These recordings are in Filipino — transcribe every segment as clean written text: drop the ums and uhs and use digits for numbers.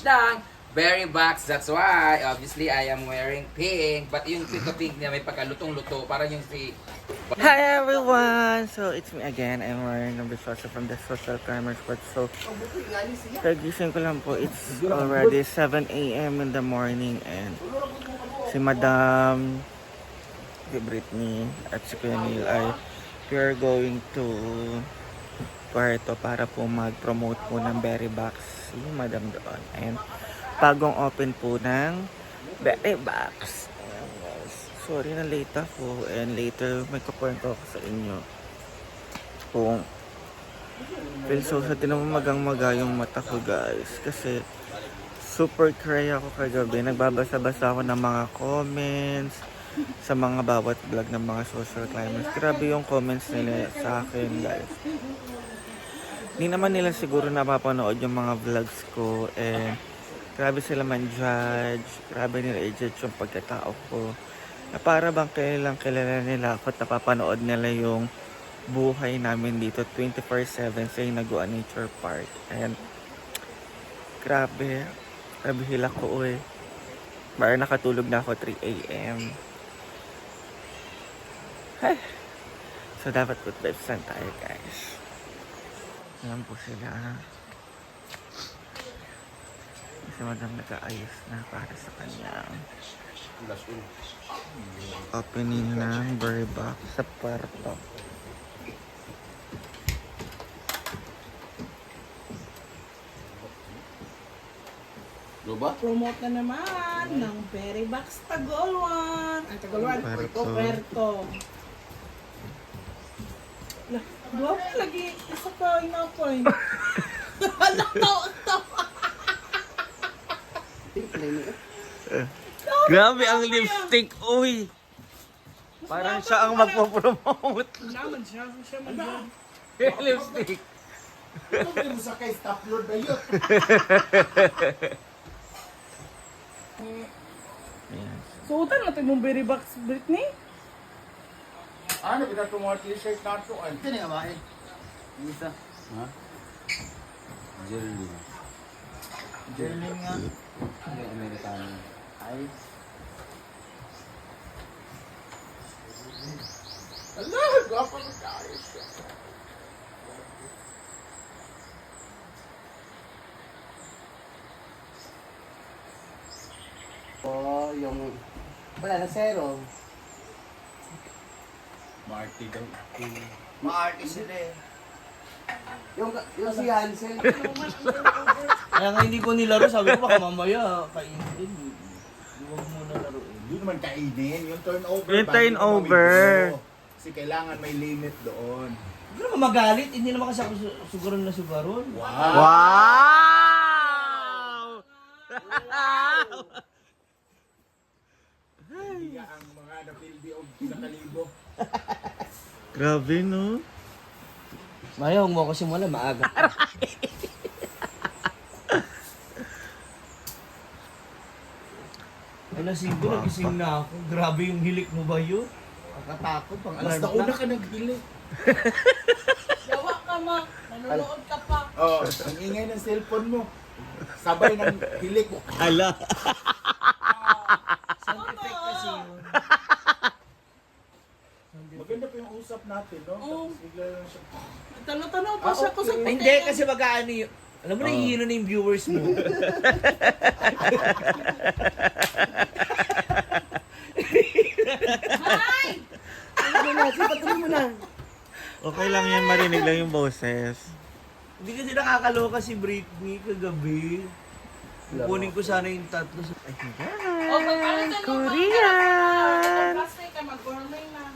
ng berry box. That's why, obviously, I am wearing pink. But yung pink niya may pagkalutong-luto. Parang yung si... Hi everyone! So it's me again. I'm wearing a Bishosa from the Social Climbers Squad. So kagising ko lang po. It's already 7 a.m. in the morning and si Madam, si Britney at si Kuya Neil ay we are going to Puerto para po mag-promote po ng Berry Box si Madam doon. And bagong open po ng Berry Box. Ayan guys. Sorry na late ako and later may kukwento ako sa inyo. Kung feel so sa tinamamagang-maga yung mata ko guys. Kasi super cray ako kagabi. Nagbabasa-basa ako ng mga comments sa mga bawat vlog ng mga social climbers. Grabe yung comments nila sa akin guys. Hindi naman nila siguro napapanood yung mga vlogs ko and grabe sila man-judge. Grabe nila i-judge yung pagkatao ko. Na para bang kilala nila ako at napapanood nila yung buhay namin dito 24/7 sa Inagua Nature Park. And grabe hila ko eh. Para nakatulog na ako 3 a.m. Ay. So dapat good vibes lang tayo guys. Ayan po sila. Si Madam nag-aayos na para sa kanyang opening ng Berry Box sa Puerto. Luba? Promote na naman ng Berry Box Tagolwan. Ay, Tagolwan. Puerto. Dua pa lagi. Isa pa inapoy. Anak to. Grabe ang lipstick, uy! Parang siya ang magpo-promote. Naman siya man. Lipstick. Ano ba yung sakay stapler na yun? Ayan. Suotan natin yung Berry Box, Britney. Ano, kita itong mga t-shirt na ito. Ay, Ito na nga ba eh? Yung isa. Ha? Jerry. Journaling nga. Ano yung Amerikano? Ay. ala, gwapo na tayo siya. Oh, yung... Wala na zero. Marty daw. Ma-artist sila eh. Yung si Hansel. Kaya nga hindi ko nilaro, sabi ko baka mamaya kainin din. Huwag mo na laruin. Hindi naman kainin. Yung turnover. Yung bago turnover. ka mamigro. Kasi kailangan may limit doon. Huwag naman magalit, hindi naman kasi ako sugaron na sugaron. Wow! Wow! Hindi ang mga napildi o pinakalibo. Grabe no? Maya, huwag mo ako simula, maaga. Alas 5, nagising na ako. Grabe yung hilik mo ba yun? Nakatakot, pang Mas alarm nauna clock. ka naghili. Yawa ka ma. Nanonood ka pa. Oh, ang ingay ng cellphone mo. Sabay ng hilik mo. Ala! Sound effect kasi yun. Maganda pa yung usap natin, no? Tapos bigla lang siya. Tanaw-tanaw pa siya ko sa Ay, hindi, kasi mag-aano yun. Alam mo, nahihilo na yung viewers mo. Ay! Okay lang yan, marinig lang yung boses. Hindi kasi nakakaloka si Britney kagabi. Kukunin ko sana yung tatlo sa... Ay, Oh, magpalit ka ng Korean! plastic ka, mag-gourmet na.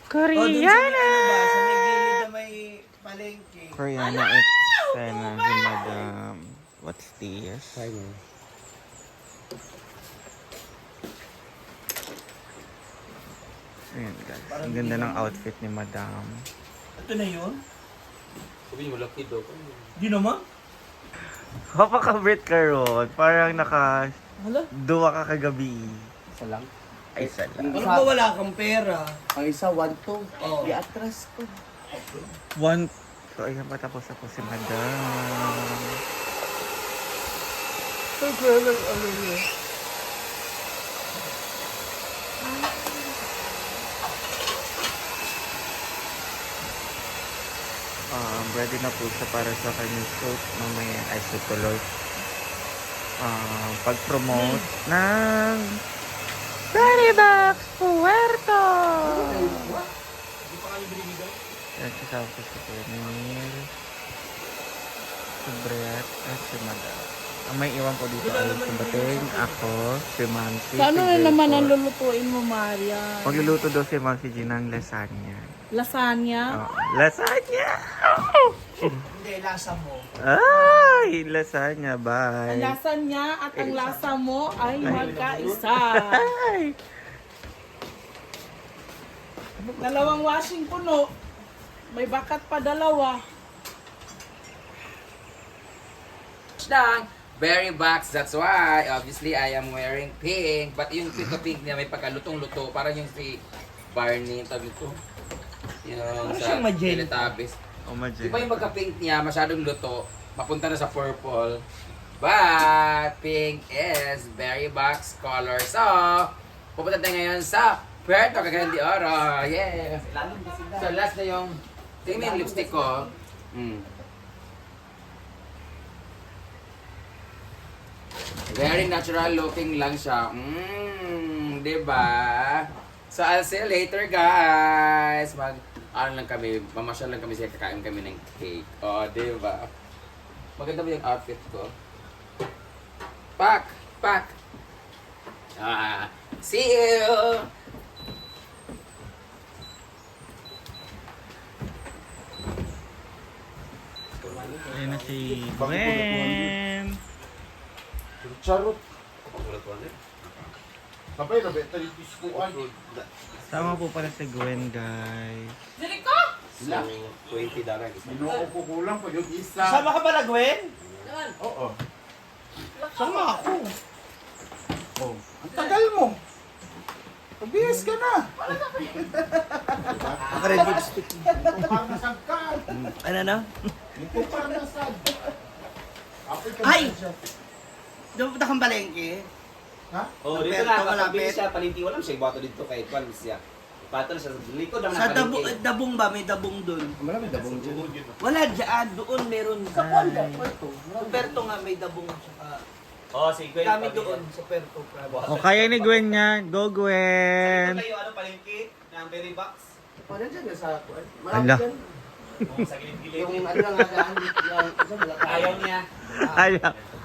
Oh, dun sa may ano ba? Sa may gilid na may palengke. Koreana at Sena, si Madam. What's this? Ayan guys, ang ganda ng outfit ni Madam. Ito na yun? Sabi niyo, malaki daw. Di naman? Kapakabrit ka ron, parang naka Hala? duwa ka kagabi. Isa lang. Ay, isa lang. Ano ba wala kang pera? Ang isa, 1-2. Oh. I-atras ko. One, so ayan, patapos ako si Madam. Ready na po siya para sa kanyang shoot. Mamaya ay tutuloy. Pag-promote ng Berry Box Puerto! Yan, kasama ko si Penil, si Brett, at si Madam. Ang may iwan po dito ay si Bating, ako, si Mamsi, Sa ano si na naman ang Jaycor. lulutuin mo, Maria? Magluluto daw si Mamsi G ng lasagna. Lasagna? Oh, lasagna! Hindi, lasa mo. Ay, lasagna, bye! Ang lasa niya at ang lasa mo ay magkaisa. Ay! Dalawang washing puno. May bakat pa dalawa. ng berry box. That's why, obviously, I am wearing pink. But yung pink niya may pagkalutong-luto. Parang yung si Barney, tawag ito. Yung sa Teletubbies. Oh, Di ba yung magka-pink niya, masyadong luto, mapunta na sa purple. But, pink is berry box color. So, pupunta tayo ngayon sa Puerto Cagayan de Oro. Yeah! So, last na yung, tingnan mo yung lipstick ko. Very natural looking lang siya. Diba? So, I'll see you later, guys. Ano lang kami, mamasyal lang kami siya, kakain kami ng cake. Oh, diba? Maganda ba yung outfit ko? Pak! See you! Ayun na si Gwen. Charot. Kapay na beta yung piskuan. Sama po pala si Gwen, guys. Sila. 20 darang. Minuko ko kulang pa yung isa. Sama ka pala, Gwen? Oo. Sama ako. Oh. Ang tagal mo. Pabihis ka na. Naka-red lipstick. Parang nasagkan. Ano na? Ito parang nasag. Ay! Doon punta kang balengke. Ha? Oh, dito Malapit, na, malapit. kapag siya, palinti, walang siya, bato dito kay Kwan siya. Pato na siya, sa likod naman Sa ng palengke. dabong ba? May dabong doon. Marami dabong dyan. Wala dyan. Doon meron. Sa Puerto. Puerto nga may dabong. Saka Oh, si Gwen. kami doon sa Puerto. O, kaya ni Gwen yan. Go, Gwen! Ito yung ano, palengke ng berry box. Ano dyan yung sa... Ala. Marami dyan. Oh, sa gilid-gilid. Yung ano lang agaan. Ayaw niya.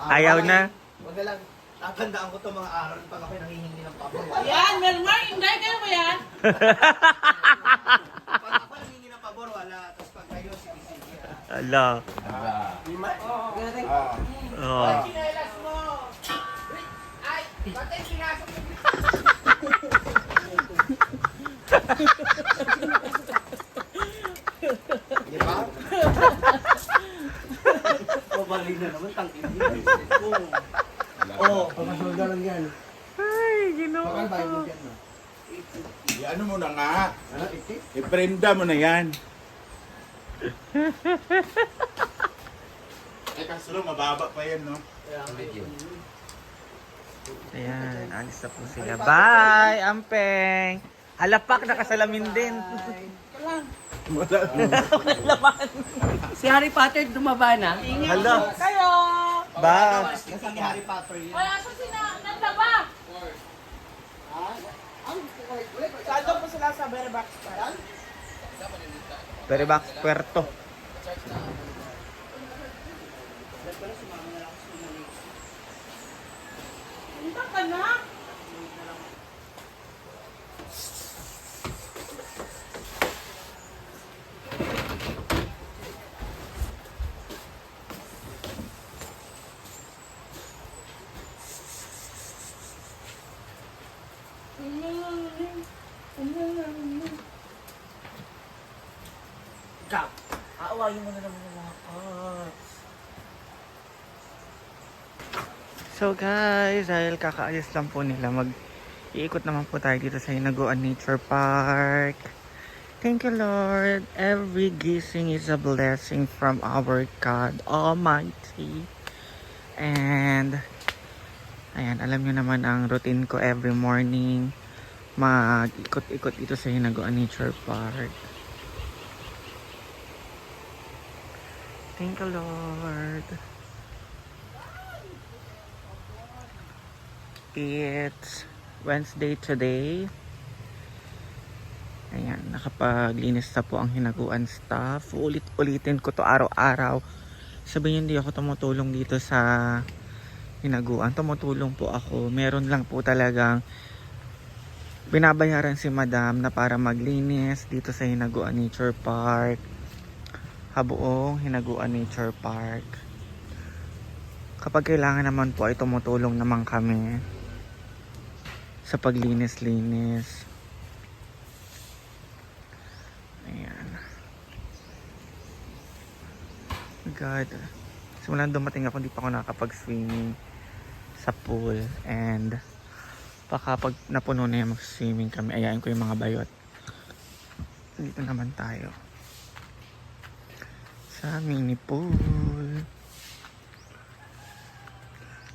Ayaw na. Wag na lang. Tatandaan ko itong mga araw pag ako'y nangihingi ng pabor. Yan, Melmar, hindi kayo mo yan. Pag ako nangihingi ng pabor, wala. Tapos pag kayo, sige-sige. Ala. Oh. Chinelas mo. Di ba? Mabalik na naman, tangkin din. Oo. Pamasulda lang yan. Ay, ginoo. Bakal ba yung dyan na? Ano mo na nga. Ano? Iti? Iprenda mo na yan. Kaso mababa pa yan, no? Ayan, alis na po sila. Bye, Ampeng! Halapak, nakasalamin din. Si Harry Potter dumaba na. Hala. Kayo. Bye. Kasi ni Harry Potter yan. Wala sa nandaba. Saan po sila sa Berry Box? Berry Box Puerto. Punta ka na. Ikaw, aawayin mo na naman ng mga So guys, dahil kakaayos lang po nila, iikot naman po tayo dito sa Hinaguan Nature Park. Thank you, Lord. Every gising is a blessing from our God Almighty. And Ayan, alam nyo naman ang routine ko every morning. Mag-ikot-ikot dito sa Hinaguan Nature Park. Thank you, Lord. It's Wednesday today. Ayan, nakapaglinis na po ang Hinaguan staff. Ulit-ulitin ko to araw-araw. Sabihin hindi ako tumutulong dito sa Hinaguan. Tumutulong po ako. Meron lang po talagang binabayaran si Madam na para maglinis dito sa Hinaguan Nature Park. Habuong Hinaguan Nature Park. Kapag kailangan naman po ay tumutulong naman kami sa paglinis-linis. Ayan. God. Simulan dumating ako, hindi pa ako nakakapag-swimming sa pool. And baka pag napuno na yung mag-swimming kami, ayain ko yung mga bayot. Dito naman tayo sa mini pool.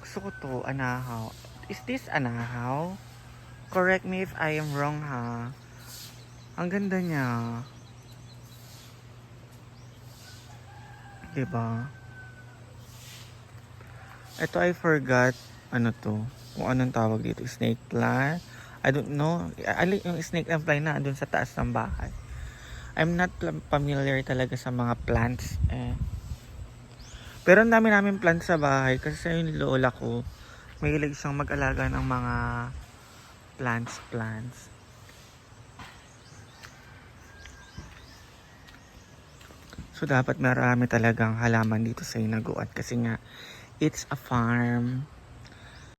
Gusto ko to, anahaw. Is this anahaw? Correct me if I am wrong, ha. Ang ganda niya. Diba? Ito I forgot, ano to, kung anong tawag dito, snake plant. I don't know. Yung snake plant na doon sa taas ng bahay. I'm not familiar talaga sa mga plants. Pero ang dami namin plants sa bahay kasi yung lola ko, mahilig siyang mag-alaga ng mga plants. So dapat marami talagang halaman dito sa Hinaguan kasi nga it's a farm.